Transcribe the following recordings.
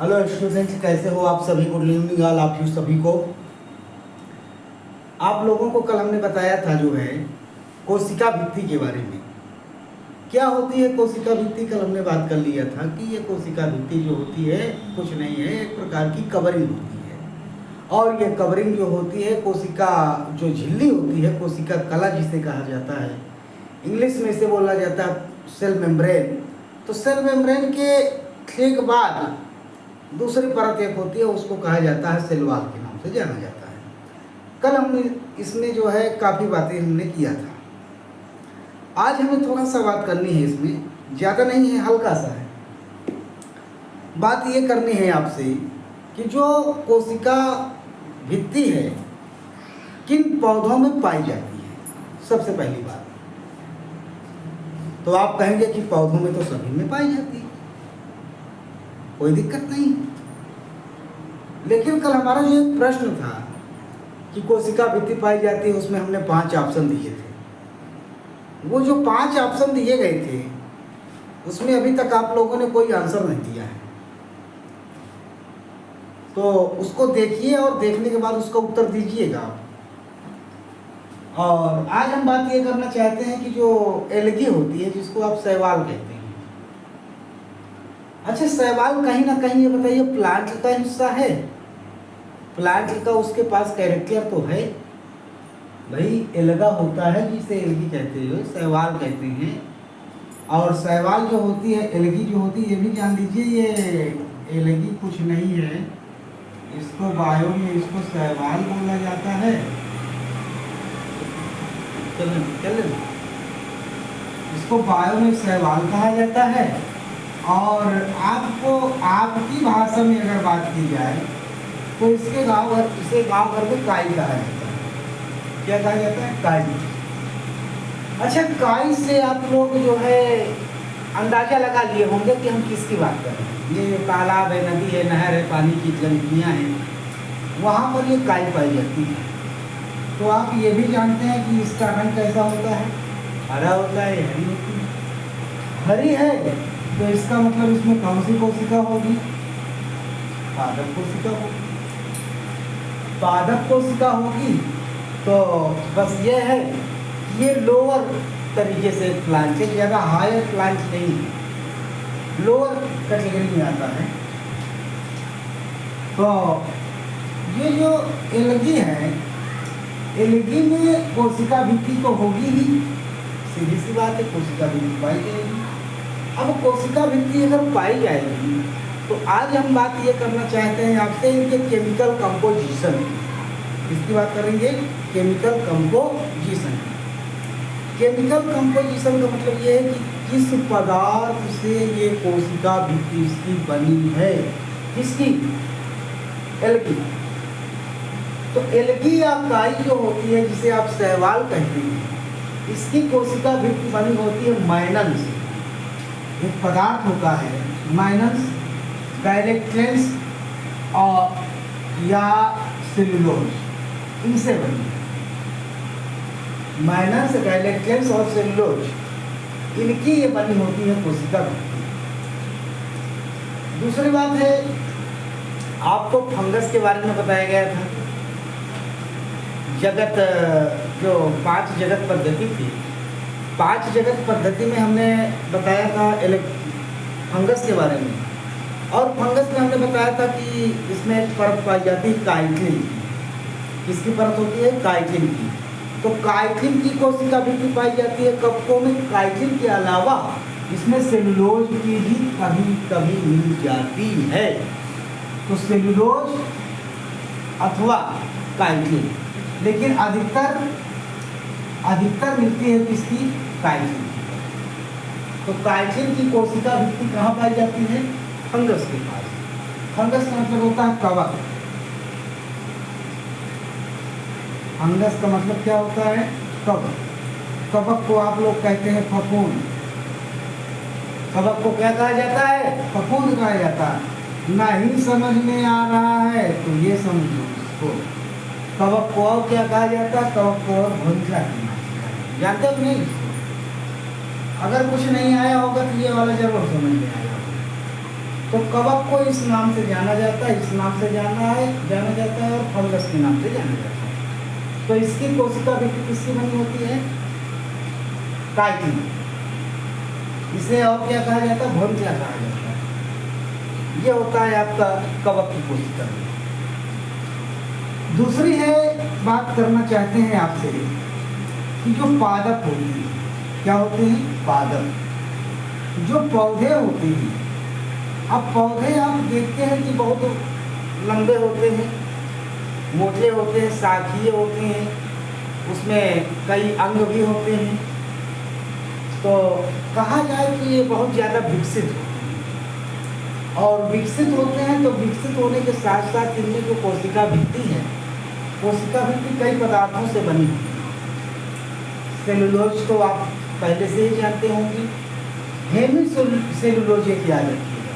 Hello students, कैसे हो आप सभी। गुड इवनिंग ऑल आप यू सभी को। आप लोगों को कल हमने बताया था जो है कोशिका भित्ति के बारे में। क्या होती है कोशिका भित्ति, कल हमने बात कर लिया था कि ये कोशिका भित्ति जो होती है कुछ नहीं है, एक प्रकार की कवरिंग होती है। और ये कवरिंग जो होती है कोशिका जो झिल्ली होती है, कोशिका कला जिसे कहा जाता है, इंग्लिश में इसे बोला जाता है सेल मेम्ब्रेन। तो सेल मेम्ब्रेन के ठीक बाद दूसरी परत एक होती है, उसको कहा जाता है सेल वॉल के नाम से जाना जाता है। कल हमने इसमें जो है काफ़ी बातें हमने किया था। आज हमें थोड़ा सा बात करनी है, इसमें ज़्यादा नहीं है, हल्का सा है। बात ये करनी है आपसे कि जो कोशिका भित्ति है किन पौधों में पाई जाती है। सबसे पहली बात तो आप कहेंगे कि पौधों में तो सभी में पाई जाती है, कोई दिक्कत नहीं। लेकिन कल हमारा जो एक प्रश्न था कि कोशिका भित्ति पाई जाती है, उसमें हमने 5 ऑप्शन दिए थे। वो जो 5 ऑप्शन दिए गए थे उसमें अभी तक आप लोगों ने कोई आंसर नहीं दिया है। तो उसको देखिए और देखने के बाद उसका उत्तर दीजिएगा आप। और आज हम बात ये करना चाहते हैं कि जो एल्गी होती है, जिसको आप शैवाल कहते हैं। अच्छा, शैवाल कहीं ना कहीं ये बताइए प्लांट का हिस्सा है। प्लांट का उसके पास कैरेक्टर तो है भाई, एल्गा होता है जिसे एल्गी कहते हैं, शैवाल कहते हैं। और शैवाल जो होती है, एल्गी जो होती है, ये भी जान लीजिए ये एल्गी कुछ नहीं है, इसको बायो में इसको शैवाल बोला जाता है। चलें इसको बायो में शैवाल कहा जाता है। और आपको आपकी भाषा में अगर बात की जाए तो इसे गांव घर में काई कहा जाता है। क्या कहा जाता है? काई। अच्छा, काई से आप लोग जो है अंदाजा लगा लिए होंगे कि हम किसकी बात कर रहे हैं। ये तालाब है, नदी है, नहर है, पानी की टंकियाँ हैं, वहाँ पर ये काई पाई जाती है। तो आप ये भी जानते हैं कि इसका रंग कैसा होता है? हरा होता है, हरी होती है। हरी है तो इसका मतलब इसमें कौन सी कोशिका होगी? पादप कोशिका होगी। पादप कोशिका होगी तो बस ये है, ये लोअर तरीके से प्लांट है, ज़्यादा हायर प्लांट नहीं है, लोअर कैटेगरी में आता है। तो ये जो एल्गी है, एल्गी में कोशिका भित्ति तो होगी ही, सीधी सी बात है, कोशिका भित्ति पाई जाएगी। अब कोशिका भित्ति अगर पाई जाएगी तो आज हम बात ये करना चाहते हैं आपसे इनके केमिकल कंपोजिशन की। इसकी बात करेंगे केमिकल कंपोजिशन। केमिकल कंपोजिशन का मतलब ये है कि किस पदार्थ से ये कोशिका भित्ति इसकी बनी है। किसकी? एल्गी। तो एल्गी या काई जो होती है, जिसे आप शैवाल कहते हैं, इसकी कोशिका भित्ति बनी होती है माइनन से। एक पदार्थ होता है माइनस, गायलेक्टेंस और या सेलुलोज, इनसे बनी है। माइनस, गायलेक्टेंस और सेलुलोज, इनकी ये बनी होती है कोशिका भित्ति। दूसरी बात है, आपको फंगस के बारे में बताया गया था। जगत जो 5 जगत पद्धति थी, 5 जगत पद्धति में हमने बताया था फंगस के बारे में। और फंगस में हमने बताया था कि इसमें एक परत पाई जाती है काइटिन की। किसकी परत होती है? काइटिन की। तो काइटिन की कोशिका भित्ति पाई जाती है कवकों में। काइटिन के अलावा इसमें सेलुलोज की भी कभी कभी मिल जाती है। तो सेलुलोज अथवा काइटिन, लेकिन अधिकतर मिलती है किसकी? काइटिन। तो काइटिन की कोशिका भित्ति कहाँ पाई जाती है? फंगस के पास। फंगस का मतलब होता है कवक। फंगस का मतलब क्या होता है? कवक। कवक को आप लोग कहते हैं फफूंद। कवक को क्या कहा जाता है? फफूंद कहा जाता है। नहीं समझ में आ रहा है तो ये समझ लो इसको। कवक को और क्या कहा जाता है? कवक को और भंसा जानते हो कि नहीं? अगर कुछ नहीं आया होगा तो ये वाला जरूर समझ में आएगा। तो कवक को इस नाम से जाना जाता है, इस नाम से जाना जाता है, और फंगस के नाम से जाना जाता है। तो इसकी कोशिका भित्ति किसकी बनी होती है? काइटिन। इसे और क्या कहा जाता है? भोर क्या कहा जाता है। ये होता है आपका कवक की कोशिका। दूसरी है, बात करना चाहते हैं आपसे कि जो पादप होते हैं, क्या होते हैं? पादप। जो पौधे होते हैं, अब पौधे आप देखते हैं कि बहुत लंबे होते हैं, मोटे होते हैं, शाखीय होते हैं, उसमें कई अंग भी होते हैं। तो कहा जाए कि ये बहुत ज़्यादा विकसित होते हैं, और विकसित होते हैं तो विकसित होने के साथ साथ इनमें जो कोशिका भित्ति है, कोशिका भित्ति कई पदार्थों से बनी होती है। सेलुलोज तो आप पहले से ही जानते होंगे। हेमीसेलुलोज एक याद रखिएगा,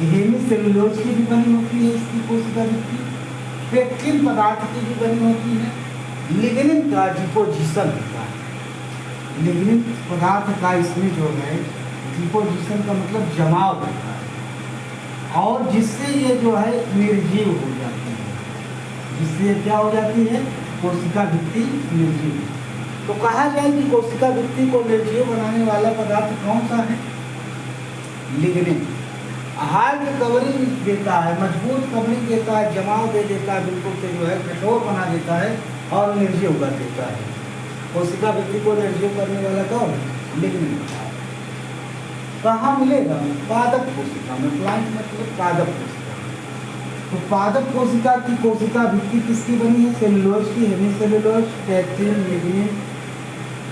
हेमीसेलुलोज की भी बनी होती है इसकी कोशिका भित्ति। पेक्टिन पदार्थ की भी बनी होती है। लिग्निन का डिपोजिशन होता है, लिग्निन पदार्थ का इसमें जो है डिपोजिशन का मतलब जमाव होता है, और जिससे ये जो है निर्जीव हो जाती है, जिससे क्या हो जाती है? कोशिका भित्ति निर्जीव। तो कहा जाए कि कोशिका भित्ति को निर्जीव बनाने वाला पदार्थ कौन सा है? लिग्निन। हार्ड कवरिंग देता है, मजबूत कवरिंग देता है, जमाव दे देता है, बिल्कुल से जो है कठोर बना देता है और निर्जीव कर देता है। कोशिका भित्ति को निर्जीव करने वाला कौन? लिग्निन। कहाँ मिलेगा? पादप कोशिका में। प्लांट मतलब पादप कोशिका। तो पादप कोशिका की कोशिका भित्ति किसकी बनी है? सेलुलोज की, हेमीसेलुलोज, पेक्टिन, लिग्निन।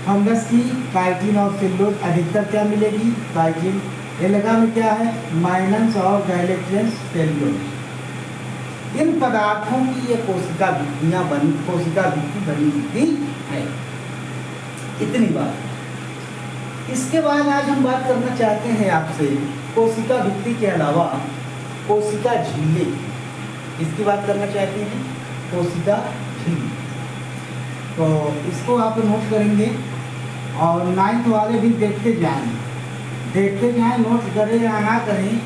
फंगस की काइटिन और सेलुलोज। अधिकतर क्या मिलेगी? काइटिन। एल्गा में क्या है? माइनस और गैलेक्टियस सेलुलोज। इन पदार्थों की ये कोशिका भित्ति बनी होती है। इतनी बात। इसके बाद आज हम बात करना चाहते हैं आपसे कोशिका भित्ति के अलावा कोशिका झिल्ली। इसकी बात करना चाहते हैं, कोशिका झिल्ली। तो इसको आप नोट करेंगे और 9th वाले भी देखते जाएं, नोट करें या ना करें,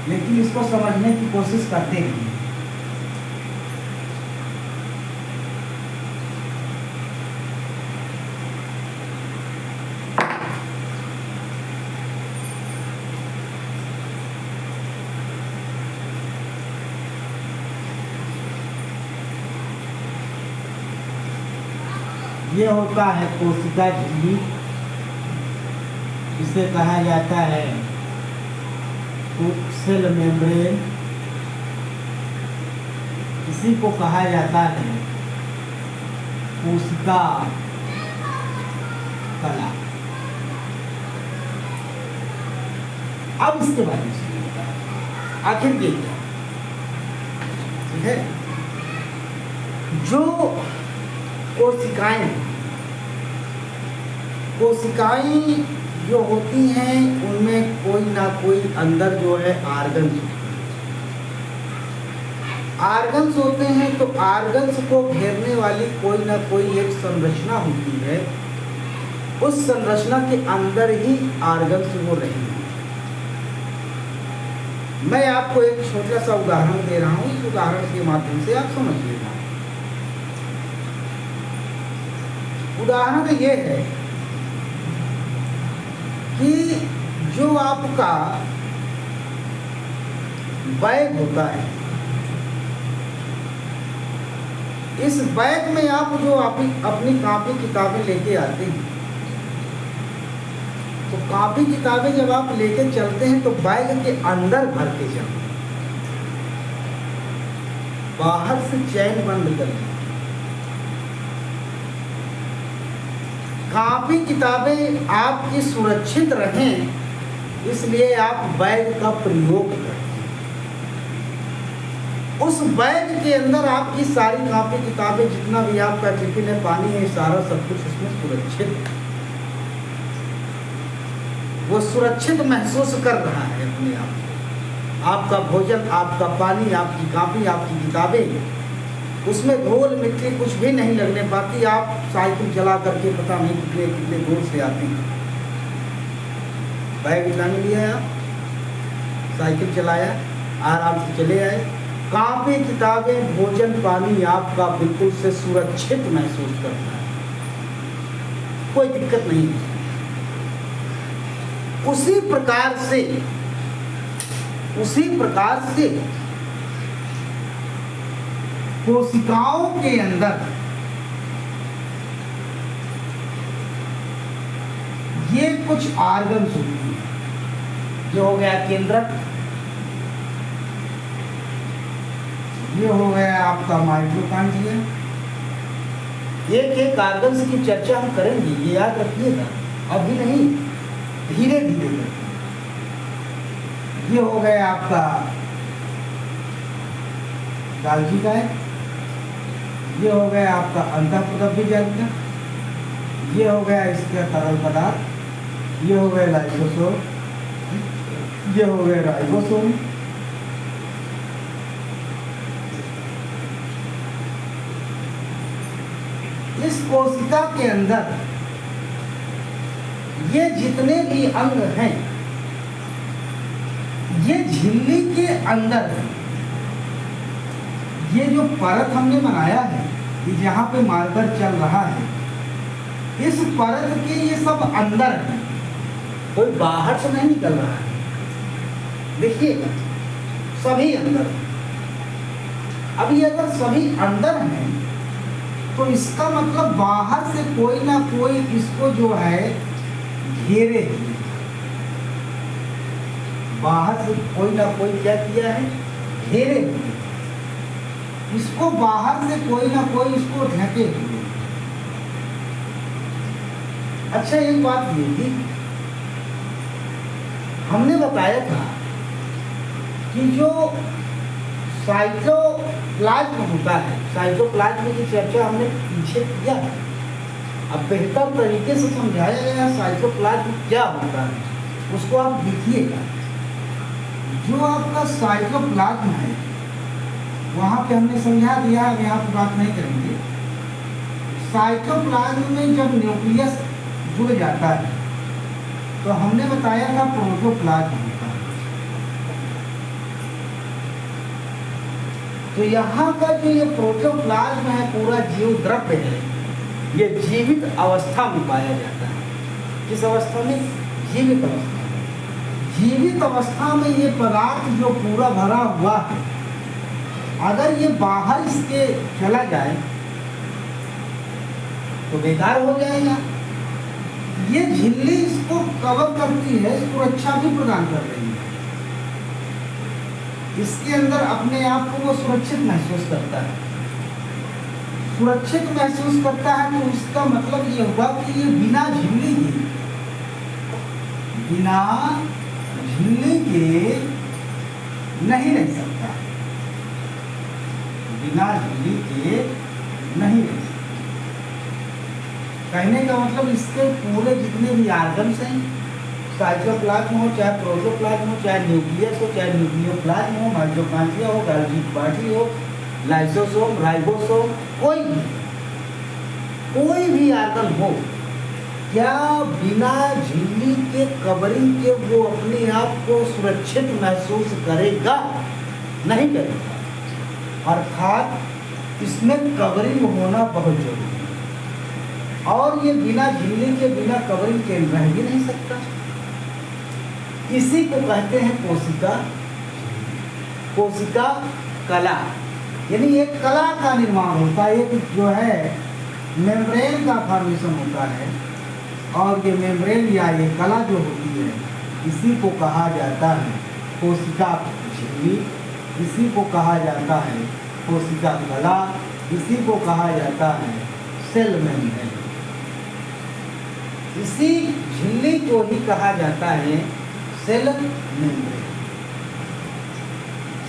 लेकिन इसको समझने की कोशिश करते हैं। ये होता है कोशिका झिल्ली। इसे कहा जाता है सेल मेम्ब्रेन। इसी को कहा जाता है कोशिका कला। अब इसके बारे में आखिर ये क्या, ठीक है? जो कोशिकाएं जो होती हैं उनमें कोई ना कोई अंदर जो है आर्गन्स होते हैं। तो आर्गन्स को घेरने वाली कोई ना कोई एक संरचना होती है। उस संरचना के अंदर ही आर्गन्स वो रहेंगे। मैं आपको एक छोटा सा उदाहरण दे रहा हूँ, इस उदाहरण के माध्यम से आप समझिएगा। उदाहरण ये है कि जो आपका बैग होता है, इस बैग में आप जो अपनी कॉपी किताबें लेके आते हैं, तो कॉपी किताबें जब आप लेके चलते हैं तो बैग के अंदर भर के चलते हैं, बाहर से चैन बंद करके। कॉपी किताबें आपकी सुरक्षित रहें इसलिए आप बैग का प्रयोग करते हैं। उस बैग के अंदर आपकी सारी कॉपी किताबें, जितना भी आपका टिफिन है, पानी है, सारा सब कुछ उसमें सुरक्षित है। वो सुरक्षित महसूस कर रहा है अपने आप को। आपका भोजन, आपका पानी, आपकी कॉपी, आपकी किताबें, उसमें धूल मिट्टी कुछ भी नहीं लगने पाती। आप साइकिल चला करके पता नहीं कितने दूर से आते हैं, बैग लाने लिया आप, साइकिल चलाया, आराम से चले आए। कापी किताबें भोजन पानी आपका बिल्कुल से सुरक्षित महसूस करता है, कोई दिक्कत नहीं है। उसी प्रकार से कोशिकाओं के अंदर ये कुछ ऑर्गन्स होती हैं। ये हो गया केंद्रक, ये हो गया आपका माइटोकॉन्ड्रिया। एक एक ऑर्गन्स की चर्चा हम करेंगे, ये याद रखिएगा, अभी नहीं, धीरे धीरे करके। ये हो गया आपका गाल्गिकाय, ये हो गया आपका अंतःपदव्य जालिका, ये हो गया इसका तरल पदार्थ, ये हो गया लाइसोसोम, ये हो गया राइबोसोम। इस कोशिका के अंदर ये जितने भी अंग हैं, ये झिल्ली के अंदर ये जो परत हमने बनाया है, कि जहाँ पे मार्कर चल रहा है, इस परत के ये सब अंदर है, कोई बाहर से नहीं निकल रहा है। देखिएगा, सभी अंदर। अभी अगर सभी अंदर हैं तो इसका मतलब बाहर से कोई ना कोई इसको जो है घेरे, बाहर से कोई ना कोई क्या किया है, घेरे हुए, इसको बाहर से कोई ना कोई इसको ढके हुए। अच्छा, एक बात ये थी, हमने बताया था कि जो साइटोप्लाज्म होता है, साइटोप्लाज्म की चर्चा हमने पीछे किया है। अब बेहतर तरीके से समझाया गया साइटोप्लाज्म क्या होता है, उसको आप देखिएगा। जो आपका साइटोप्लाज्म है वहाँ पे हमने समझा दिया, अब यहाँ पर बात नहीं करेंगे। साइटोप्लाज्म में जब न्यूक्लियस जुड़ जाता है तो हमने बताया था प्रोटोप्लाज्म होता है। तो यहाँ का जो ये प्रोटोप्लाज्म है, पूरा जीव द्रव्य है, ये जीवित अवस्था में पाया जाता है। किस अवस्था में? जीवित अवस्था में। जीवित अवस्था में ये पदार्थ जो पूरा भरा हुआ है, अगर ये बाहर इसके चला जाए तो बेकार हो जाएगा। ये झिल्ली इसको कवर करती है, सुरक्षा भी प्रदान कर रही है। इसके अंदर अपने आप को वो सुरक्षित महसूस करता है। सुरक्षित महसूस करता है तो इसका मतलब ये हुआ कि ये बिना झिल्ली के नहीं रह सकता, बिना झिल्ली के नहीं रह सकता। कहने का मतलब इसके पूरे जितने भी ऑर्गन्स हैं, साइटोप्लाज्म हो, चाहे प्रोटोप्लाज्म हो, चाहे न्यूक्लियस हो, चाहे न्यूक्लियोप्लाज्म हो, माइटोकॉन्ड्रिया हो, गोल्गी पार्टी हो, लाइसोसोम, राइबोसोम, कोई भी ऑर्गन हो, क्या बिना झिल्ली के कवरिंग के वो अपने आप को सुरक्षित महसूस करेगा? नहीं करेगा। अर्थात इसमें कवरिंग होना बहुत जरूरी है। और ये बिना झिल्ली के, बिना कवरिंग के रह भी नहीं सकता। इसी को कहते हैं कोशिका कला, यानी एक कला का निर्माण होता है। एक जो है मेम्ब्रेन का फॉर्मेशन होता है, और ये मेम्ब्रेन या ये कला जो होती है, इसी को कहा जाता है कोशिका झिल्ली, इसी को कहा जाता है कोशिका कला, इसी को कहा जाता है सेल मेम्ब्रेन। इसी झिल्ली को ही कहा जाता है सेल मेम्ब्रेन।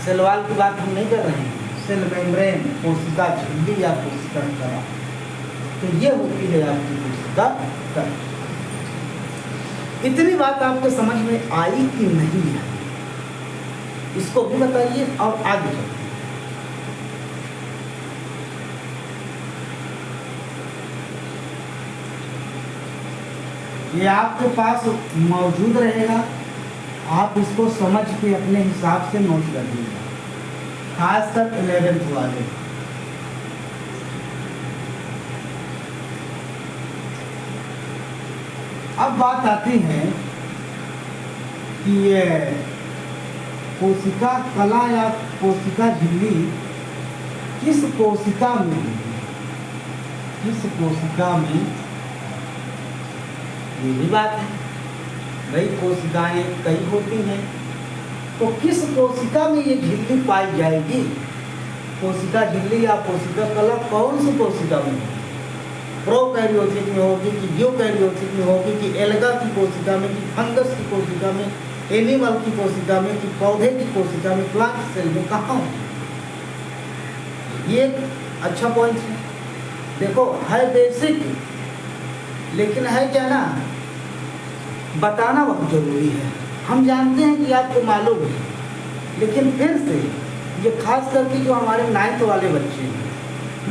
सेल वॉल की बात हम नहीं कर रहे हैं, सेल मेम्ब्रेन, कोशिका झिल्ली या कोशिका कला, तो ये होती है आपकी कोशिका कला। इतनी बात आपको समझ में आई कि नहीं आई, इसको भी बताइए और आगे चलते हैं। ये आपके पास मौजूद रहेगा, आप इसको समझ के अपने हिसाब से नोट कर लीजिए, खासकर 11th वाले। अब बात आती है कि ये कोशिका कला या कोशिका झिल्ली किस कोशिका में होगी, किस कोशिका में, ये भी बात है भाई। कोशिकाएं कई होती हैं, तो किस कोशिका में ये झिल्ली पाई जाएगी? कोशिका झिल्ली या कोशिका कला कौन सी कोशिका में होगी? प्रोकैरियोटिक में होगी कि यूकैरियोटिक में होगी कि एल्गा की कोशिका में कि फंगस की कोशिका में, एनिमल की कोशिका में कि पौधे की कोशिका में, प्लांट सेल में, कहाँ होगी? ये अच्छा पॉइंट है। देखो है बेसिक, लेकिन है क्या ना, बताना बहुत जरूरी है। हम जानते हैं कि आपको मालूम है, लेकिन फिर से ये खास करके जो हमारे 9th वाले बच्चे हैं,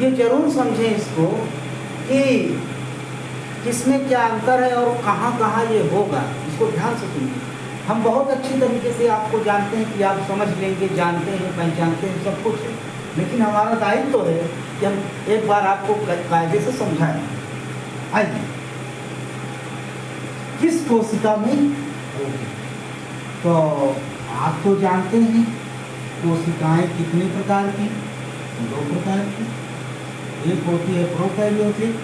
ये जरूर समझें इसको कि किसमें क्या अंतर है और कहाँ कहाँ ये होगा, इसको ध्यान से सुनिए। हम बहुत अच्छी तरीके से आपको जानते हैं कि आप समझ लेंगे, जानते हैं, पहचानते हैं सब कुछ, लेकिन हमारा दायित्व तो है कि हम एक बार आपको कायदे से समझाएं। आइए, किस कोशिका में होगी? तो आप तो जानते हैं कोशिकाएं कितने प्रकार की, 2 प्रकार की। एक होती है प्रोकैरियोटिक,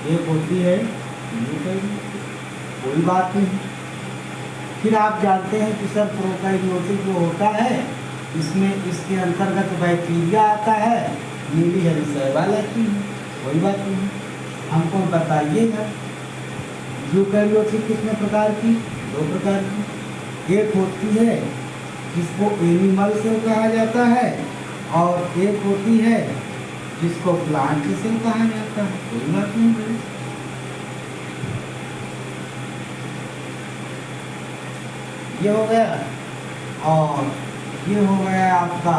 एक होती है यूकैरियोटिक। कोई बात नहीं। फिर आप जानते हैं कि सर प्रोकैरियोटिक जो होता है, इसमें इसके अंतर्गत बैक्टीरिया आता है, नीली हरी शैवाल आती है। कोई बात नहीं, हमको बताइएगा यूकैरियोटिक कितने प्रकार की? 2 प्रकार की। एक होती है जिसको एनिमल सेल कहा जाता है, और एक होती है जिसको प्लांट सेल कहा जाता है। कोई बात नहीं। ये हो गया, और ये हो गया आपका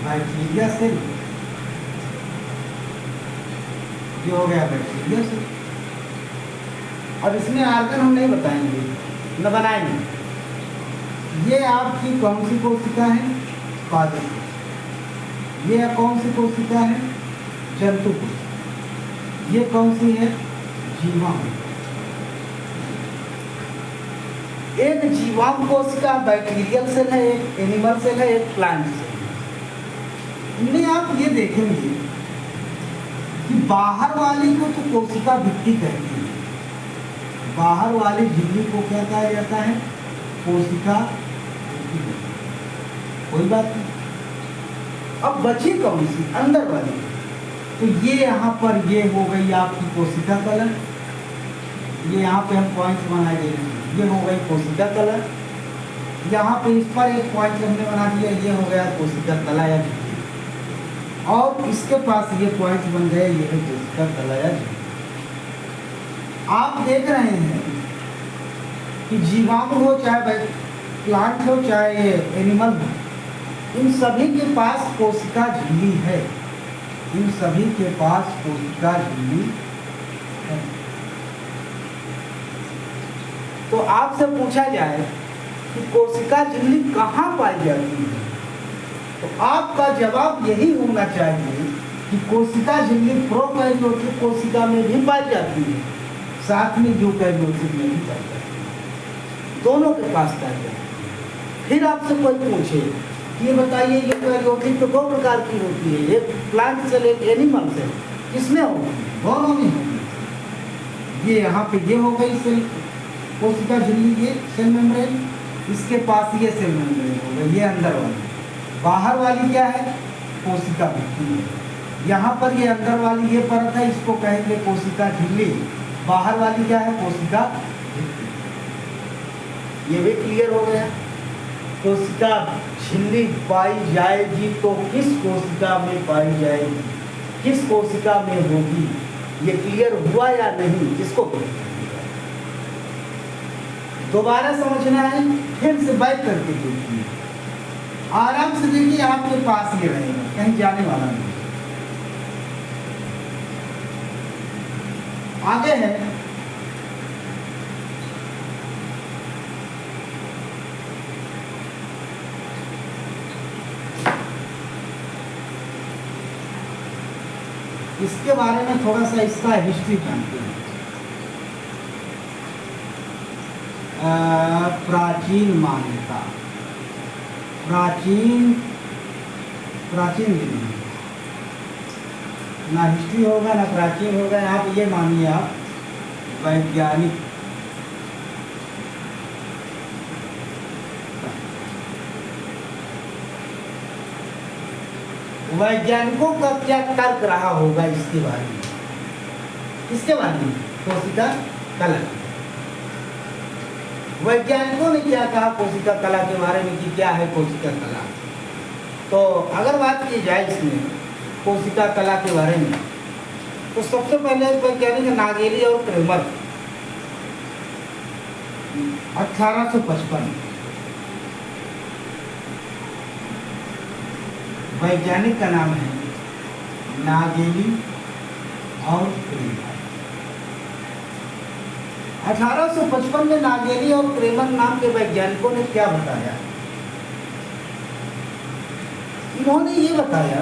बैक्टीरिया सेल, ये हो गया बैक्टीरिया सेल। और इसमें आर्गन हम नहीं बताएंगे, न बनाएंगे। ये आपकी कौन सी कोशिका है? पादप कोशिका। ये कौन सी कोशिका है? जंतु कोशिका। ये कौन सी है? जीवाणु। एक जीवाणु कोशिका बैक्टीरियल सेल है, एक एनिमल सेल है, एक प्लांट सेल है। इनमें आप ये देखेंगे कि बाहर वाली को तो कोशिका भित्ति कहती है, बाहर वाली झिल्ली को क्या कहा जाता है? कोशिका भित्ति। कोई बात नहीं। अब बची कौन सी? अंदर वाली। तो ये यहाँ पर ये हो गई आपकी कोशिका कला। ये यहाँ पे हम पॉइंट बनाए दे रहे हैं, ये हो गई कोशिका कला। यहाँ पे इस पर एक पॉइंट हमने बना दिया, ये हो गया कोशिका कला या झिल्ली। और इसके पास ये पॉइंट बन गए, ये है कोशिका कला या झिल्ली। आप देख रहे हैं कि जीवाणु हो चाहे प्लांट हो चाहे एनिमल हो, इन सभी के पास कोशिका झिल्ली है। इन सभी के पास कोशिका झिल्ली है। तो आपसे पूछा जाए कि कोशिका झिल्ली कहाँ पाई जाती है, तो आपका जवाब यही होना चाहिए कि कोशिका झिल्ली प्रोकैरियोटिक कोशिका में भी पाई जाती है, साथ में यूकैरियोटिक में भी पाई जाती है। दोनों के पास पाई जाती है। फिर आपसे कोई पूछे ये बताइए यूकैरियोटिक तो 2 प्रकार की होती है, एक प्लांट सेल, एक एनिमल सेल, किसमें होगी? दोनों में होगी। ये यहाँ पे ये हो गई सेल कोशिका झिल्ली, ये सेल मेम्ब्रेन, इसके पास ये सेल मेम्ब्रेन होगा, ये अंदर वाली। बाहर वाली क्या है? कोशिका भित्ति है। यहाँ पर ये अंदर वाली ये परत है, इसको कहेंगे कोशिका झिल्ली। बाहर वाली क्या है? कोशिका भित्ति। ये भी क्लियर हो गया। कोशिका झिल्ली पाई जाएगी तो किस कोशिका में पाई जाएगी, किस कोशिका में होगी, ये क्लियर हुआ या नहीं? किसको दोबारा समझना है, फिर से बैक करके देखिए, आराम से देखिए, आपके पास ये रहेगा, कहीं जाने वाला नहीं। आगे है इसके बारे में थोड़ा सा इसका हिस्ट्री जानते हैं। प्राचीन मान्यता, प्राचीन दिन ना हिस्ट्री होगा ना प्राचीन होगा। आप ये मानिए, आप वैज्ञानिक वैज्ञानिकों का क्या तर्क रहा होगा इसके बारे में, इसके बारे में कोशिका कला। वैज्ञानिकों ने क्या कहा कोशिका कला के बारे में कि क्या है कोशिका कला। तो अगर बात की जाए इसमें कोशिका कला के बारे में, तो सबसे पहले वैज्ञानिक नागेली और क्रेमर 1855, वैज्ञानिक का नाम है नागेली और क्रेमर। 1855 में नागेली और क्रेमर नाम के वैज्ञानिकों ने क्या बताया, इन्होंने ये बताया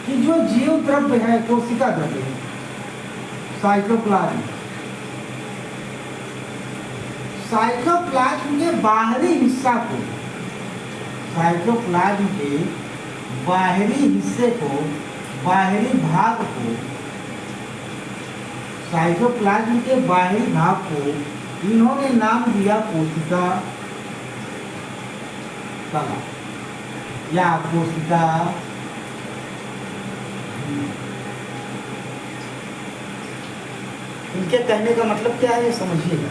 कि जो जीव द्रव्य है, कोशिका द्रव्य है, साइटोप्लाज्म के बाहरी हिस्सा को, साइटोप्लाज्म के बाहरी हिस्से को, बाहरी भाग को, साइटोप्लाज्म के बाहरी भाग को इन्होंने नाम दिया कोशिका कला या कोशिका। इनके कहने का मतलब क्या है समझिएगा।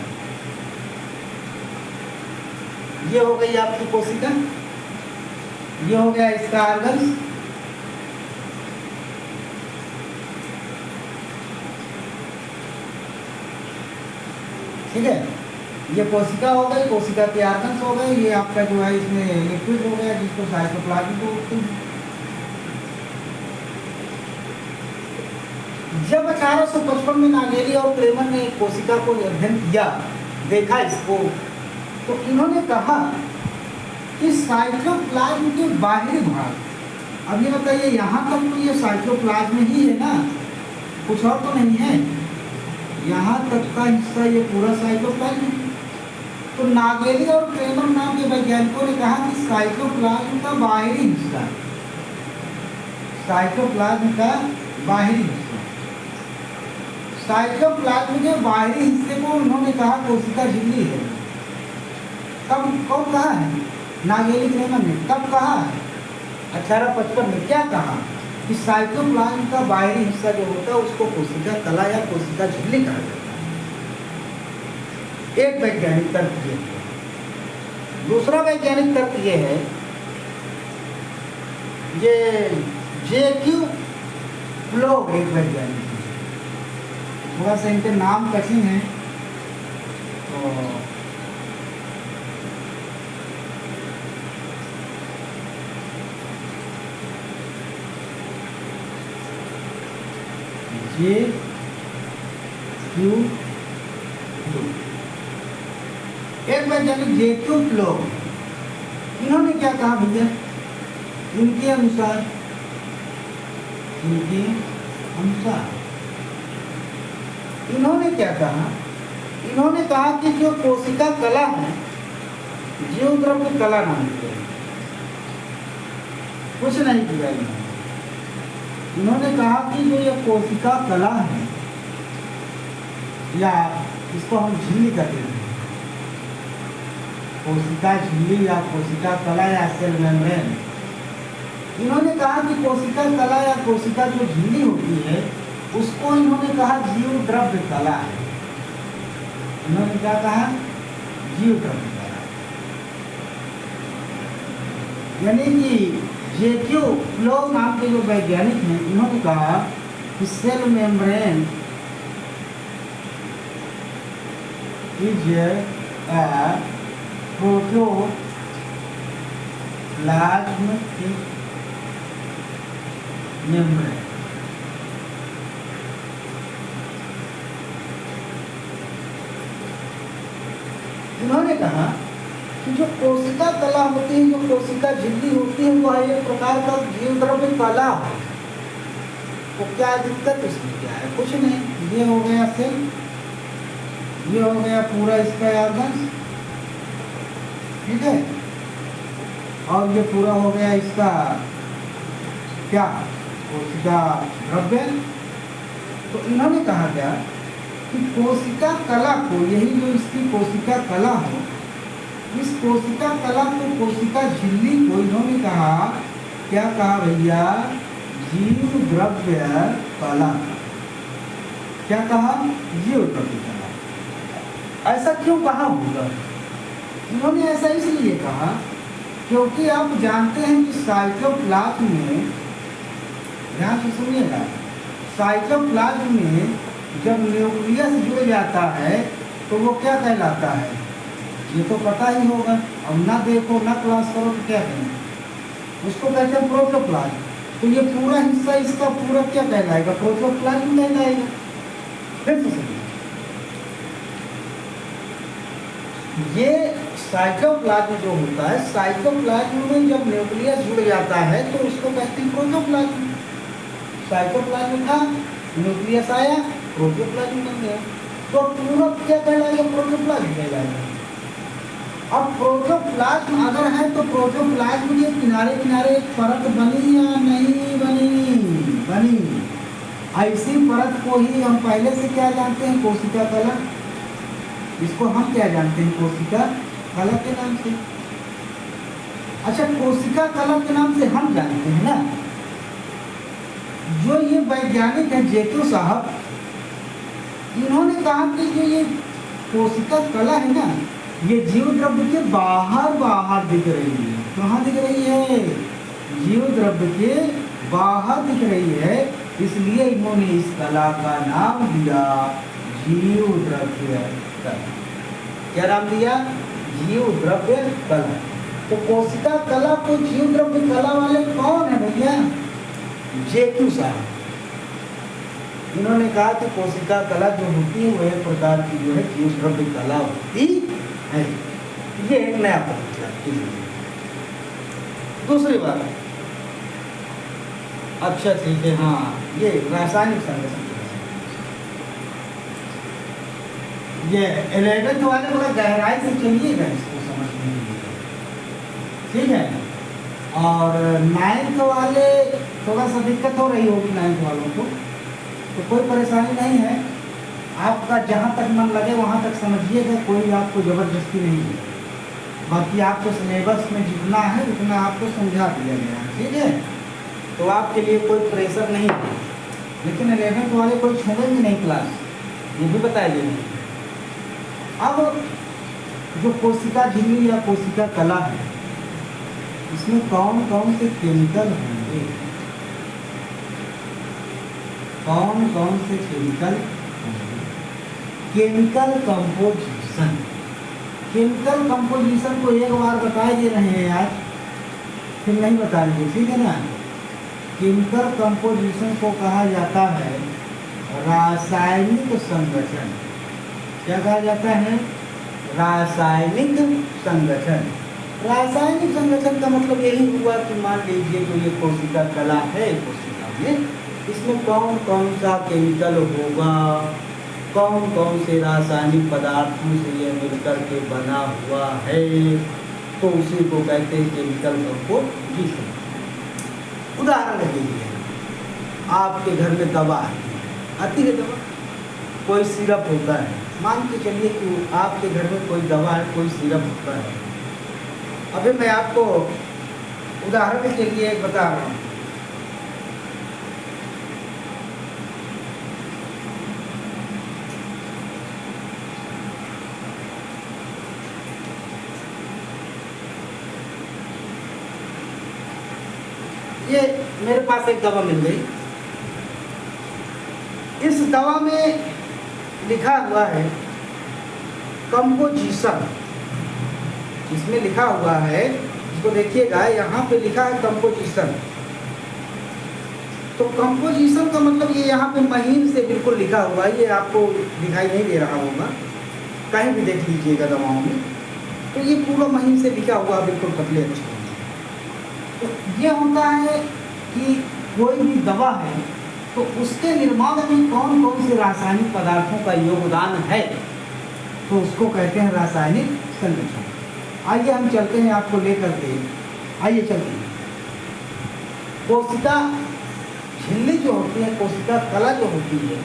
ये हो गई आपकी कोशिका, ये हो गया इसका ऑर्गन्स, ठीक है। ये कोशिका हो गई, कोशिका के ऑर्गन्स हो गए, ये आपका जो है इसमें लिक्विड हो गया जिसको साइटोप्लाज्म बोलते हैं। जब 1855 में नागेली और क्रेमर ने कोशिका को अध्ययन किया, देखा इसको, तो इन्होंने कहा कि साइटोप्लाज्म के बाहरी भाग, अब ये बताइए यहाँ तक तो ये साइटोप्लाज्म ही है ना, कुछ और तो नहीं है, यहाँ तक का हिस्सा ये पूरा साइटोप्लाज्म। तो नागेली और क्रेमर नाम के वैज्ञानिकों ने कहा कि साइटोप्लाज्म का बाहरी हिस्सा, साइटोप्लाज्म का बाहरी हिस्सा, साइटोप्लाज्म के बाहरी हिस्से को उन्होंने कहा कोशिका झिल्ली है। कब कौन कहा है, नागेली क्रेमर ने कब कहा है, 1855 में। क्या कहा कि साइटोप्लाज्म का बाहरी हिस्सा जो होता है उसको कोशिका कला या कोशिका झिल्ली कहा जाता है। एक वैज्ञानिक तर्क ये है। दूसरा वैज्ञानिक तर्क ये है, ये J.Q. प्लोग एक वैज्ञानिक, थोड़ा सा इनके नाम कठिन है तो J.Q. एक वैज्ञानिक J.Q. प्लोग, इन्होंने क्या कहा भैया, इनके अनुसार इन्होंने क्या कहा, इन्होंने कहा कि जो कोशिका कला है, जीव द्रव्य कला नाम की, कुछ नहीं किया इन्होंने कहा कि जो ये कोशिका कला है, या इसको हम झिल्ली कहते हैं, कोशिका झिल्ली या कोशिका कला या सेल मेम्ब्रेन, इन्होंने कहा कि कोशिका कला या कोशिका जो झिल्ली होती है उसको इन्होंने कहा जीव द्रव्य कला है। इन्होंने क्या कहा, जीव द्रव्य कला, यानी कि J.Q. प्लोग नाम के जो वैज्ञानिक हैं, इन्होंने कहा कि cell membrane is a protoplasmic membrane. इन्होंने कहा कि जो कोशिका कला होती है, जो कोशिका झिल्ली होती है, वह एक प्रकार का जीव द्रव्य कला है। तो क्या दिक्कत इसमें क्या है? कुछ नहीं। ये हो गया सेल, ये हो गया पूरा इसका ऑर्गन, ठीक है, और ये पूरा हो गया इसका क्या, कोशिका द्रव्य। तो इन्होंने कहा क्या कि कोशिका कला को, यही जो इसकी कोशिका कला हो, इस कोशिका कला को, कोशिका झिल्ली को इन्होंने कहा, क्या कहा भैया, जीव द्रव्य कला। क्या कहा? जीव द्रव्य कला। ऐसा क्यों कहा होगा? इन्होंने ऐसा इसलिए कहा क्योंकि आप जानते हैं कि साइटोप्लाज्म में, ध्यान से सुनिएगा, साइटोप्लाज्म में जब न्यूक्लियस जुड़ जाता है तो वो क्या कहलाता है? ये तो पता ही होगा, अब ना देखो ना क्लास करो तो क्या कहेंगे, उसको कहते हैं प्रोटोप्लाज्म। तो ये पूरा हिस्सा इसका पूरा क्या कहलाएगा? प्रोटोप्लाज्म कहलाएगा। फिर तो सुनिए, ये साइटोप्लाज्म जो होता है, साइटोप्लाज्म में जब न्यूक्लियस जुड़ जाता है तो उसको कहते हैं प्रोटोप्लाज्म। साइटोप्लाज्म था, न्यूक्लियस आया, प्रोटोप्लाज्म बन गया। तो पूरा क्या कहलाएगा? प्रोटोप्लाज्म कहलाएगा। अब प्रोटोप्लाज्म अगर है तो प्रोटोप्लाज्म के किनारे किनारे एक परत बनी या नहीं बनी? बनी। ऐसी परत को ही हम पहले से क्या जानते हैं? कोशिका कला। इसको हम क्या जानते हैं? कोशिका कला के नाम से। अच्छा, कोशिका कला के नाम से हम जानते हैं ना। जो ये वैज्ञानिक है जेटू साहब, इन्होंने कहा कि जो ये कोशिका कला है ना, ये जीव द्रव्य के बाहर बाहर दिख रही है। कहाँ दिख रही है? जीव द्रव्य के बाहर दिख रही है, इसलिए इन्होंने इस कला का नाम दिया जीव द्रव्य कला। क्या नाम दिया? जीव द्रव्य कला। तो कोशिका कला को जीव द्रव्य कला वाले कौन है भैया? जेक्यू साहब। इन्होंने कहा कि कोशिका कला जो होती है वो एक प्रकार की जो है जीव द्रव्य कला होती है। ये एक नया पद। दूसरी बात, अच्छा ठीक है, हाँ, ये रासायनिक संरचना, ये 11th वाले बड़ा गहराई से चलिएगा इसको समझने के लिए, ठीक है। और 9th वाले थोड़ा सा दिक्कत हो रही होगी 9th वालों को, तो कोई परेशानी नहीं है, आपका जहाँ तक मन लगे वहाँ तक समझिएगा, कोई आपको ज़बरदस्ती नहीं है। बाकी आपको सिलेबस में जितना है उतना आपको समझा दिया गया है, ठीक है, तो आपके लिए कोई प्रेशर नहीं है। लेकिन 11th वाले कोई छोड़ेंगे नहीं क्लास, ये भी बताइए। अब जो कोशिका झिल्ली या कोशिका कला है, इसमें कौन कौन से केमिकल होंगे? कौन कौन से केमिकल होंगे? Chemical composition. केमिकल कंपोजिशन को एक बार बता दे रहे हैं आज, फिर नहीं बताएंगे, ठीक है ना। केमिकल कंपोजिशन को कहा जाता है रासायनिक संगठन। क्या कहा जाता है? रासायनिक संगठन। रासायनिक संगठन का मतलब यही हुआ कि मान लीजिए जो ये कोशिका कला है, कोशिका में इसमें कौन कौन सा केमिकल होगा, कौन कौन से रासायनिक पदार्थों से ये मिलकर के बना हुआ है, तो उसी को कहते हैं केमिकल कंपोजिशन। उदाहरण के लिए आपके घर में दवा आती है, दवा कोई सिरप होता है, मान के चलिए कि आपके घर में कोई दवा है, कोई सिरप होता है। अभी मैं आपको उदाहरण के लिए एक बता रहा हूँ। ये मेरे पास एक दवा मिल गई, इस दवा में लिखा हुआ है कंपोजिशन। इसमें लिखा हुआ है, इसको देखिएगा, यहाँ पे लिखा है कंपोजिशन। तो कंपोजिशन का मतलब ये यहाँ पे महीन से बिल्कुल लिखा हुआ है, ये आपको दिखाई नहीं दे रहा होगा, कहीं भी देख लीजिएगा दवाओं में, तो ये पूरा महीन से लिखा हुआ बिल्कुल पतले अक्षरों में। तो ये होता है कि कोई भी दवा है तो उसके निर्माण में कौन कौन से रासायनिक पदार्थों का योगदान है, तो उसको कहते हैं रासायनिक संरचना। आइए हम चलते हैं आपको लेकर के, आइए चलते हैं। कोशिका झिल्ली जो होती है, कोशिका कला जो होती है,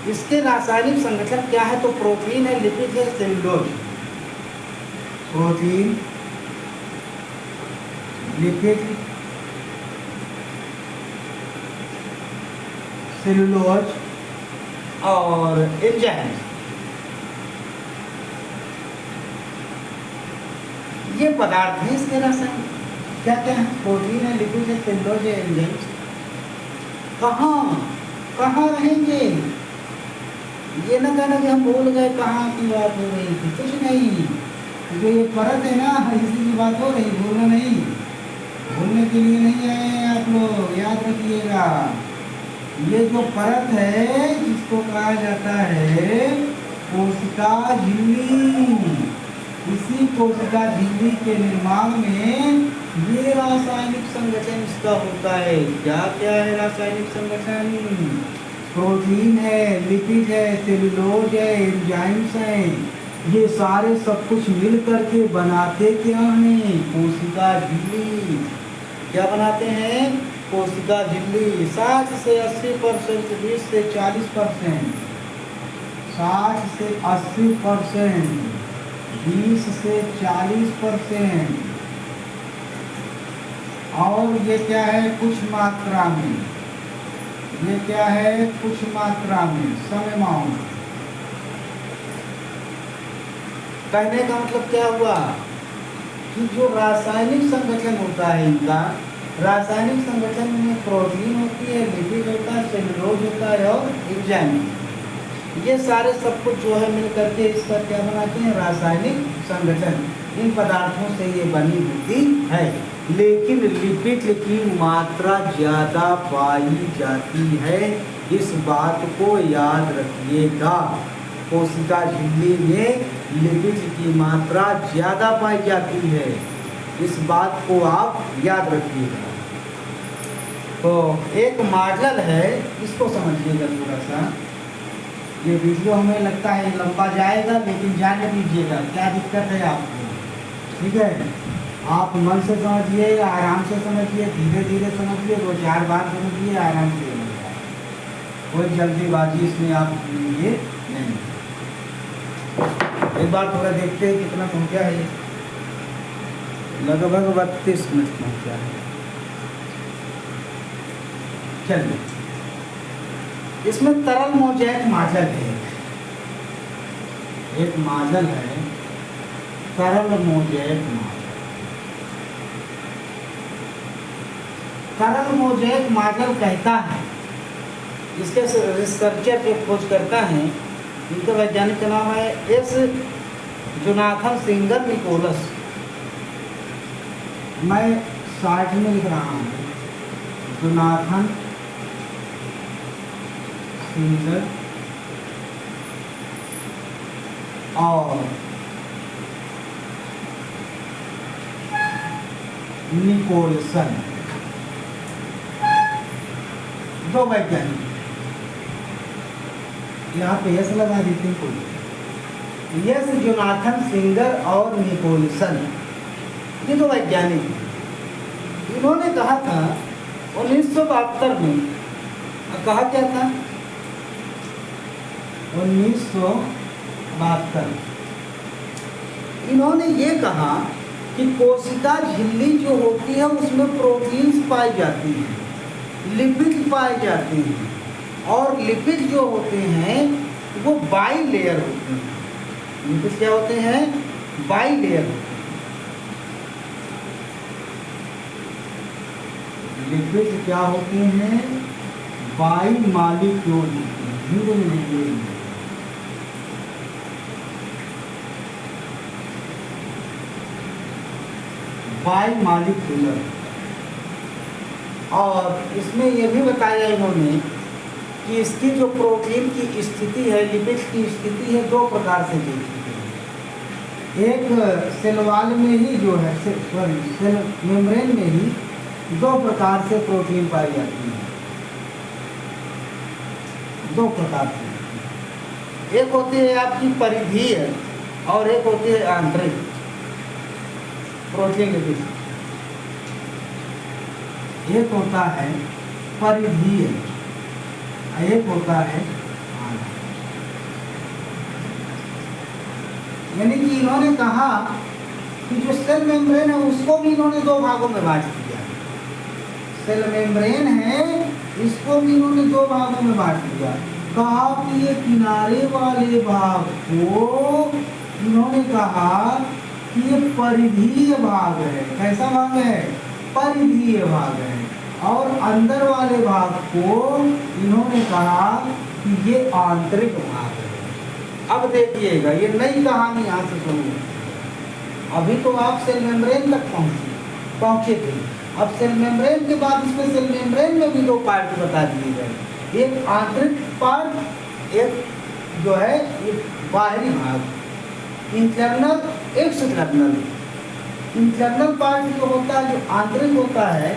इसके रासायनिक संगठन क्या है, तो प्रोटीन है, लिपिड है, सेलुलोज। प्रोटीन, लिपिड, सेलुलोज और एंजाइम, ये पदार्थ हैं इसके रासायनिक। क्या क्या है, प्रोटीन है, लिपिड है, सेलुलोज है, एंजाइम। कहाँ रहेंगे, ये ना कहना कि हम भूल गए कहाँ की बात हो रही थी, कुछ नहीं, जो ये परत है ना, इसी की बात हो रही, भूलना नहीं, भूलने के लिए नहीं आए हैं आप लोग, याद रखिएगा। ये जो परत है जिसको कहा जाता है कोशिका झिल्ली, इसी कोशिका झिल्ली के निर्माण में ये रासायनिक संगठन इसका होता है। क्या क्या है रासायनिक संगठन, प्रोटीन है, लिपिड है, सेलुलोज है, एंजाइम्स हैं, ये सारे सब कुछ मिल करके बनाते क्या हैं, कोशिका झिल्ली। क्या बनाते हैं, कोशिका झिल्ली। 60 से 80%, 20 से 40%, 60 से 80%, 20 से 40%, और ये क्या है, कुछ मात्रा में, ये क्या है, कुछ मात्रा में, सम अमाउंट। कहने का मतलब क्या हुआ कि जो रासायनिक संगठन होता है इनका, रासायनिक संगठन में प्रोटीन होती है, लिपिड होता है, सेलुलोज होता है और एंजाइम, ये सारे सब कुछ जो है मिल करके इसका क्या बनाते हैं, रासायनिक संगठन। इन पदार्थों से ये बनी होती है, लेकिन लिपिड की मात्रा ज़्यादा पाई जाती है, इस बात को याद रखिएगा। कोशिका झिल्ली में लिपिड की मात्रा ज़्यादा पाई जाती है, इस बात को आप याद रखिएगा। तो एक मॉडल है, इसको समझिएगा थोड़ा सा। ये वीडियो हमें लगता है लंबा जाएगा, लेकिन जाने दीजिएगा, क्या दिक्कत है आपको, ठीक है। आप मन से समझिए, आराम से समझिए, धीरे धीरे समझिए, 2-4 बार समझिए, आराम से समझिए, कोई जल्दीबाजी इसमें आप लीजिए नहीं। एक बार थोड़ा देखते हैं कितना पहुँचा है, लगभग 32 मिनट पहुँचा है। चलिए, इसमें तरल मोज़ेक मॉडल है, एक मॉडल है तरल मोज़ेक मॉडल। तरल मोज़ेक मॉडल कहता है, इसके रिसर्चर जो खोज करता है, इनके वैज्ञानिक का नाम है एस जोनाथन सिंगर निकोलस। मैं साइड में लिख रहा हूँ, जोनाथन सिंगर और निकोलसन, दो वैज्ञानिक, यहाँ पे यस लगा देते हैं कोई, यस जोनाथन सिंगर और निकोलसन, ये दो वैज्ञानिक हैं। इन्होंने कहा था 1972 में, कहा क्या था, 1972 इन्होंने ये कहा कि कोशिका झिल्ली जो होती है उसमें प्रोटीन्स पाई जाती हैं, लिपिड पाए जाते हैं, और लिपिड जो होते हैं वो बाई लेयर होते हैं। लिपिड क्या होते हैं, बाई लेयर होते हैं। लिपिड क्या होते हैं, बाई मॉलिक्यूल होते हैं, हिंदी में लिखिए। By molecular. और इसमें यह भी बताया इन्होंने कि इसकी जो प्रोटीन की स्थिति है, लिपिड की स्थिति है, दो प्रकार से देखी गई। एक सेल वॉल में ही जो है, सेल मेम्ब्रेन में ही दो प्रकार से प्रोटीन पाई जाती है। दो प्रकार से होती है। एक होती है आपकी परिधीय और एक होती है आंतरिक प्रोटीन लिपिड। एक होता है परिधीय, एक होता है आंतरिक। यानी कि इन्होंने कहा कि जो सेल मेम्ब्रेन है उसको भी इन्होंने दो भागों में बांट दिया। सेल मेम्ब्रेन है इसको भी इन्होंने दो भागों में बांट दिया। कहा कि ये किनारे वाले भाग को इन्होंने कहा कि ये परिधीय भाग है। कैसा भाग है? परिधीय भाग है। और अंदर वाले भाग को इन्होंने कहा कि ये आंतरिक भाग है। अब देखिएगा ये नई कहानी यहाँ से सुनिए। अभी तो आप सेल मेम्ब्रेन तक पहुंचे थे। अब सेल मेम्ब्रेन के बाद इसमें सेल मेम्ब्रेन में भी दो पार्ट बता दिए गए, एक आंतरिक पार्ट, एक जो है ये बाहरी भाग, इंटरनल एक्सटर्नल। इंटरनल पार्ट जो होता है, जो आंतरिक होता है,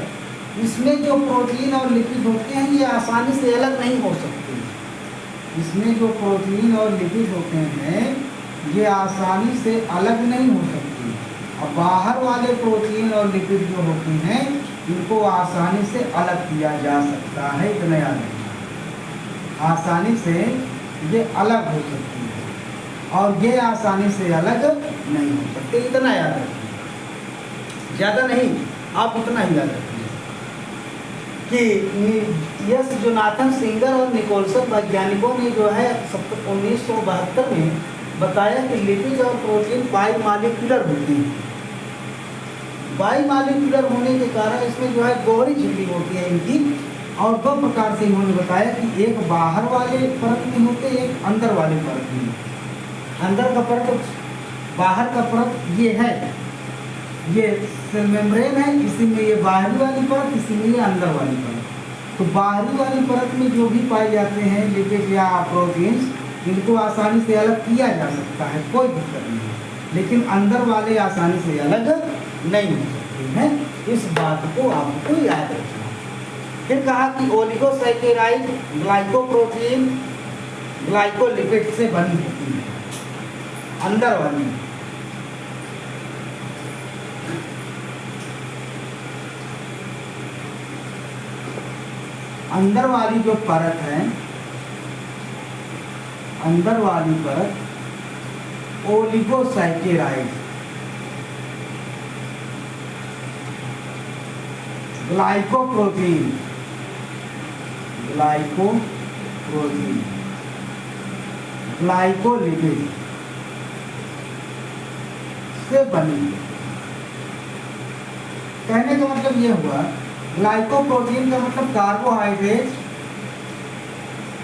इसमें जो प्रोटीन और लिपिड होते हैं ये आसानी से अलग नहीं हो सकते। इसमें जो प्रोटीन और लिपिड होते हैं ये आसानी से अलग नहीं हो सकती। और बाहर वाले प्रोटीन और लिपिड जो होते हैं इनको आसानी से अलग किया जा सकता है। इतना याद रखना, आसानी से ये अलग हो सकती है और ये आसानी से अलग नहीं हो सकते। इतना याद रखिए, ज़्यादा नहीं, आप इतना ही याद रखिए कि यस जोनाथन सिंगर और निकोलसन वैज्ञानिकों ने जो है 1972 में बताया कि लिपिड और प्रोटीन बाइमॉलिक्यूलर होते हैं। बाइमॉलिक्यूलर होने के कारण इसमें जो है दोहरी झिल्ली होती है इनकी, और दो प्रकार से इन्होंने बताया कि एक बाहर वाले परत में होते हैं, एक अंदर वाले परत में। अंदर का परत, बाहर का परत ये है, ये सेल मेम्ब्रेन है, इसी में ये बाहरी वाली परत, इसी में ये अंदर वाली परत। तो बाहरी वाली परत में जो भी पाए जाते हैं लिपिड या प्रोटीन्स, इनको आसानी से अलग किया जा सकता है, कोई दिक्कत नहीं है। लेकिन अंदर वाले आसानी से अलग नहीं हो सकते हैं। इस बात को आपको याद रखना। फिर कहा कि ओलिगोसैकेराइड ग्लाइकोप्रोटीन ग्लाइकोलिपिड से बनी होती है। अंदर वाली अंदर वाली जो परत है, अंदर वाली परत ओलिगोसैकेराइड ग्लाइकोप्रोटीन ग्लाइकोलिपिड से बनी। कहने का मतलब यह हुआ, ग्लाइकोप्रोटीन का मतलब carbohydrate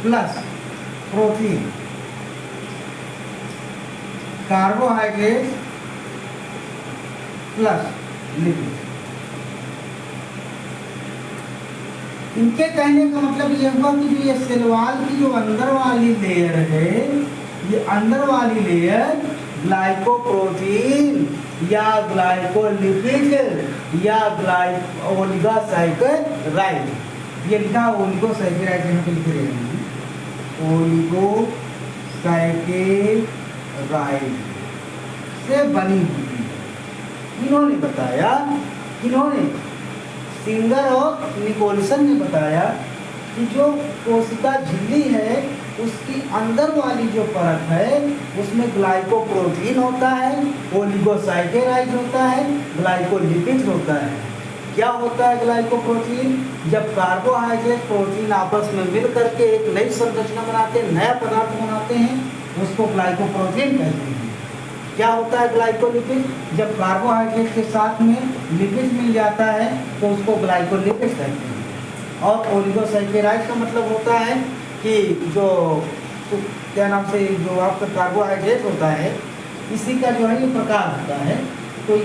plus protein, carbohydrate plus lipid. इनके कहने का मतलब यह हुआ कि जो ये सेल वॉल की जो अंदर वाली लेयर है, ये अंदर वाली लेयर ग्लाइकोप्रोटीन या ग्लाइकोलिपिड या ओलिगोसैकेराइड, ये लिखा ओलिगोसैकेराइड यहाँ पे लिख रहे हैं, ओलिगोसैकेराइड से बनी हुई है। इन्होंने बताया, इन्होंने सिंगर और निकोलसन ने बताया कि जो कोशिका झिल्ली है उसकी अंदर वाली जो परत है उसमें ग्लाइकोप्रोटीन होता है, ओलिगोसैकेराइड होता है, ग्लाइकोलिपिड होता है। क्या होता है ग्लाइकोप्रोटीन? जब कार्बोहाइड्रेट प्रोटीन आपस में मिल करके एक नई संरचना बनाते हैं, नया पदार्थ बनाते हैं, उसको ग्लाइकोप्रोटीन कहते हैं। क्या होता है ग्लाइकोलिपिड? जब कार्बोहाइड्रेट के साथ में लिपिड मिल जाता है तो उसको ग्लाइकोलिपिड कहते हैं। और ओलिगोसैकेराइड का मतलब होता है कि जो क्या नाम से जो आपका कार्बोहाइड्रेट होता है इसी का जो है ये प्रकार होता है, तो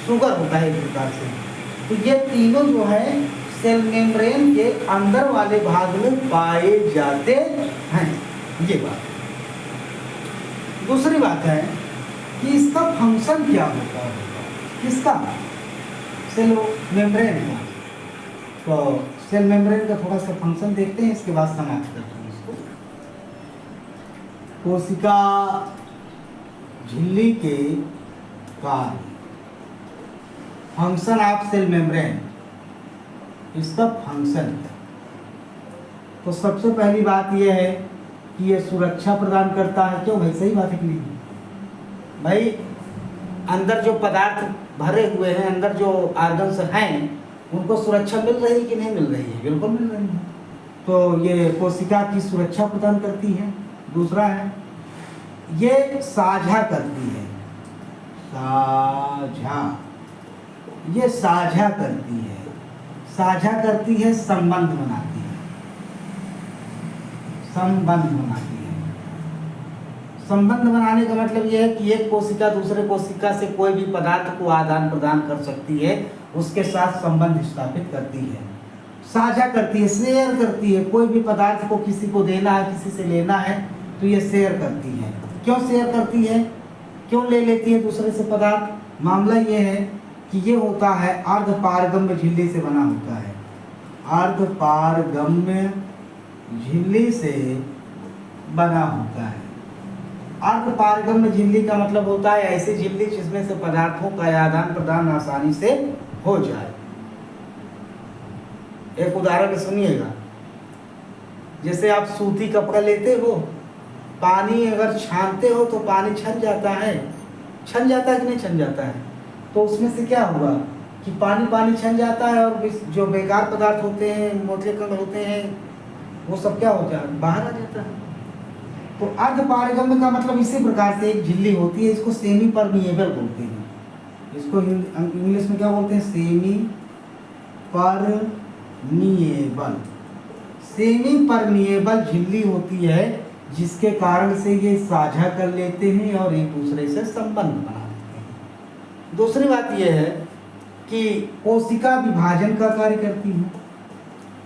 शुगर होता है एक प्रकार से। तो ये तीनों जो है सेल मेम्ब्रेन के अंदर वाले भाग में पाए जाते हैं। ये बात। दूसरी बात है कि इसका फंक्शन क्या होता है, किसका? सेल मेम्ब्रेन का। तो सेल मेम्ब्रेन का थोड़ा सा फंक्शन देखते हैं, इसके बाद समाप्त करते हैं इसको। कोशिका झिल्ली के कार्य, फंक्शन ऑफ सेल मेम्ब्रेन, इसका फंक्शन है। तो सबसे पहली बात यह है कि ये सुरक्षा प्रदान करता है। क्यों भाई, सही बात है कि नहीं भाई? अंदर जो पदार्थ भरे हुए हैं, अंदर जो ऑर्गन्स हैं, उनको सुरक्षा मिल रही है कि नहीं मिल रही है? बिल्कुल मिल रही है। तो ये कोशिका की सुरक्षा प्रदान करती है। दूसरा है, ये साझा करती है, साझा, ये साझा करती है, साझा करती है, संबंध बनाती है, संबंध बनाती है। संबंध बनाने का मतलब यह है कि एक कोशिका दूसरे कोशिका से कोई भी पदार्थ को आदान प्रदान कर सकती है, उसके साथ संबंध स्थापित करती है, साझा करती है, शेयर करती है। कोई भी पदार्थ को किसी को देना है, किसी से लेना है, तो ये शेयर करती है। क्यों शेयर करती है, क्यों ले लेती है दूसरे से पदार्थ? मामला ये है कि ये होता है अर्धपारगम्य झिल्ली से बना होता है, अर्धपारगम्य झिल्ली से बना होता है। अर्धपारगम्य झिल्ली का मतलब होता है ऐसी झिल्ली जिसमें से पदार्थों का आदान प्रदान आसानी से हो जाए। एक उदाहरण सुनिएगा, जैसे आप सूती कपड़ा लेते हो, पानी अगर छानते हो तो पानी छन जाता है, छन जाता है कि नहीं छन जाता है? तो उसमें से क्या हुआ कि पानी छन जाता है और जो बेकार पदार्थ होते हैं, मोटे कण होते हैं, वो सब क्या होता है, बाहर आ जाता है। तो अर्धपारगम्य का मतलब इसी प्रकार से एक झिल्ली होती है, इसको सेमी परमिएबल बोलते हैं। इसको इंग्लिश में क्या बोलते हैं? Semi permeable. सेमी परमिएबल झिल्ली होती है, जिसके कारण से ये साझा कर लेते हैं और एक दूसरे से संबंध बना लेते हैं। दूसरी बात यह है कि कोशिका विभाजन का कार्य करती है,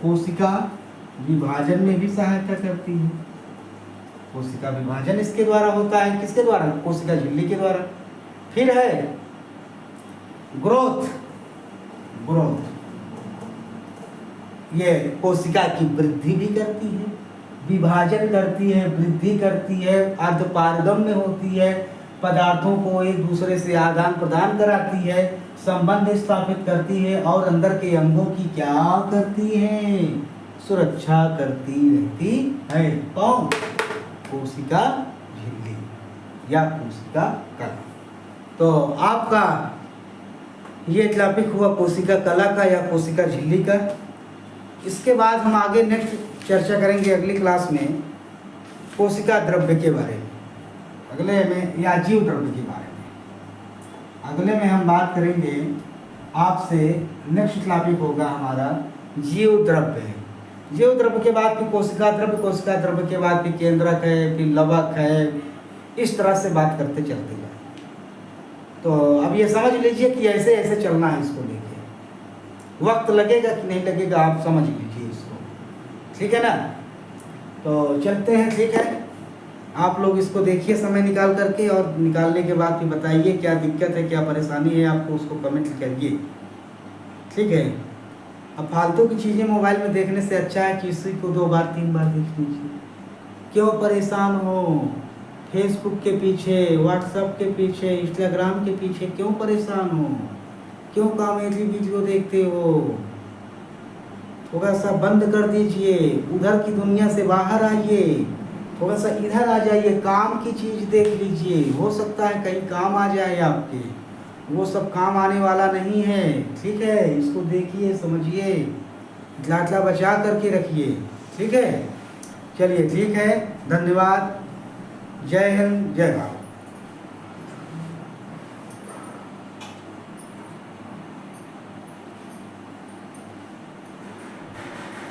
कोशिका विभाजन में भी सहायता करती है। कोशिका विभाजन इसके द्वारा होता है, किसके द्वारा? कोशिका झिल्ली के द्वारा। फिर है ग्रोथ, ग्रोथ, ये कोशिका की वृद्धि भी करती है, विभाजन करती है, वृद्धि करती है, अर्धपारगम्य होती है, पदार्थों को एक दूसरे से आदान प्रदान कराती है, संबंध स्थापित करती है और अंदर के अंगों की क्या करती है? सुरक्षा करती रहती है। कौन? कोशिका झिल्ली या कोशिका कला। तो आपका ये टॉपिक हुआ कोशिका कला का या कोशिका झिल्ली का। इसके बाद हम आगे नेक्स्ट चर्चा करेंगे अगली क्लास में कोशिका द्रव्य के बारे में, अगले में, या जीव द्रव्य के बारे में। अगले में हम बात करेंगे आपसे, नेक्स्ट टॉपिक होगा हमारा जीव द्रव्य। जीव द्रव्य के बाद फिर कोशिका द्रव्य, कोशिका द्रव्य के बाद फिर केंद्रक है, फिर लवक है, इस तरह से बात करते चलते जाए। तो अब ये समझ लीजिए कि ऐसे ऐसे चलना है इसको लेके। वक्त लगेगा कि नहीं लगेगा आप समझ लीजिए इसको, ठीक है ना? तो चलते हैं, ठीक है। आप लोग इसको देखिए समय निकाल करके, और निकालने के बाद फिर बताइए क्या दिक्कत है, क्या परेशानी है आपको, उसको कमेंट करिए, ठीक है। अब फालतू की चीज़ें मोबाइल में देखने से अच्छा है कि इसी को 2 बार 3 बार देख लीजिए। क्यों परेशान हो? फेसबुक के पीछे, व्हाट्सएप के पीछे, इंस्टाग्राम के पीछे क्यों परेशान हो? क्यों कॉमेडी वीडियो देखते हो? थोड़ा सा बंद कर दीजिए, उधर की दुनिया से बाहर आइए, थोड़ा सा इधर आ जाइए, काम की चीज़ देख लीजिए। हो सकता है कहीं काम आ जाए आपके, वो सब काम आने वाला नहीं है, ठीक है। इसको देखिए, समझिए, लाटला बचा करके रखिए, ठीक है। चलिए ठीक है, धन्यवाद। जय हिंद, जय भारत।